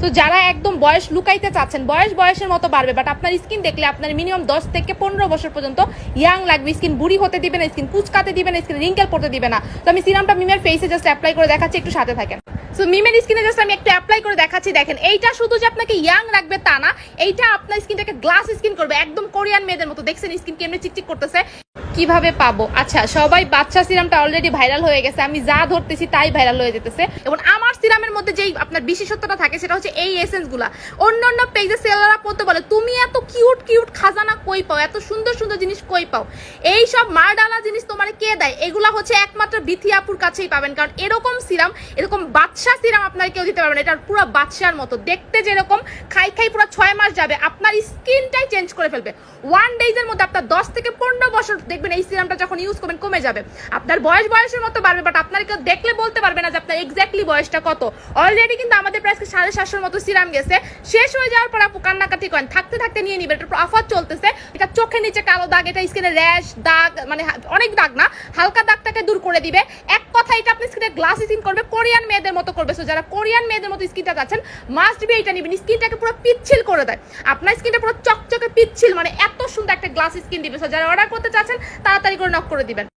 তো যারা একদম বয়স লুকাইতে চাচ্ছেন, বয়সের মতো বাড়বে, বাট আপনার স্কিন দেখলে আপনার মিনিমাম 10 থেকে 15 বছর পর্যন্ত ইয়াং লাগবে, স্কিন বুড়ি হতে দিবে না, স্কিন কুচকাতে দিবে না, স্কিন রিঙ্কেল পড়তে দিবে না। তো আমি সিরামটা মিমের ফেসে জাস্ট অ্যাপ্লাই করে দেখাচ্ছি, একটু সাথে থাকেন। সো মিমের স্কিনে জাস্ট আমি একটু অ্যাপ্লাই করে দেখাচ্ছি। দেখেন, এইটা শুধু যে আপনাকে ইয়াং রাখবে তা না, এইটা আপনার স্কিনটাকে গ্লাস স্কিন করবে, একদম কোরিয়ান মেয়েদের মতো। দেখছেন স্কিন কেমনে চিকচিক করতেছে। কিভাবে পাবো? আচ্ছা, সবাই বাচ্চা সিরামটা অলরেডি ভাইরাল হয়ে গেছে, আমি যা ধরতেছি তাই ভাইরাল হয়ে যেতেছে। এবং আমার সিরামের মধ্যে যেই আপনার বিশেষত্বটা থাকে সেটা হচ্ছে এই এসেন্স গুলা। অন্য পেজে সেলাররা পড়তে বলে তুমি এত কিউট খাজানা কই পাও, এত সুন্দর জিনিস কই পাও, এই সব মারডালা জিনিস তোমার কে দেয়? এগুলা হচ্ছে একমাত্র বিথি আপুর কাছেই পাবেন, কারণ এরকম সিরাম, এরকম বাচ্চা সিরাম আপনার কেউ দিতে পারবেন। এটা পুরো বাচ্চার মতো দেখতে, যেরকম খাই পুরো 6 মাস যাবে, আপনার স্কিনটাই চেঞ্জ করে ফেলবে। 1 ডেজের মধ্যে আপনার 10 থেকে 15 বছর দেখবেন এই সিরামটা যখন ইউজ করবেন কমে যাবে। আপনার বয়সের মতো বাড়বে, বাট আপনার কেউ দেখলে বলতে পারবে না যে আপনার এক্স্যাক্টলি বয়সটা কত। অলরেডি কিন্তু আমাদের প্রায় 750-এর মতো সিরাম গেছে, শেষ হয়ে যাওয়ার পর আপু কান্নাকাটি করেন, থাকতে নিয়ে নিবেন। এটা অফার চলতেছে। এটা চোখের নিচে কালো দাগ, এটা স্কিনে র্যাশ দাগ, মানে অনেক দাগ না, হালকা দাগটাকে দূর করে দিবে। এক কথা, এটা আপনি স্কিনে গ্লাস স্কিন করবে, কোরিয়ান মেয়েদের মতো করবে। সো যারা কোরিয়ান মেয়েদের মতো স্কিনটা চাচ্ছেন, মাস্ট বি এটা নিবেন। স্কিনটাকে পুরো পিচ্ছিল করে দেয়, আপনার স্কিনটা পুরো চকচকে পিচ্ছিল, মানে এত সুন্দর একটা গ্লাস স্কিন দিবে। সো যারা অর্ডার করতে চাচ্ছেন তাড়াতাড়ি করে নক করে দিবেন।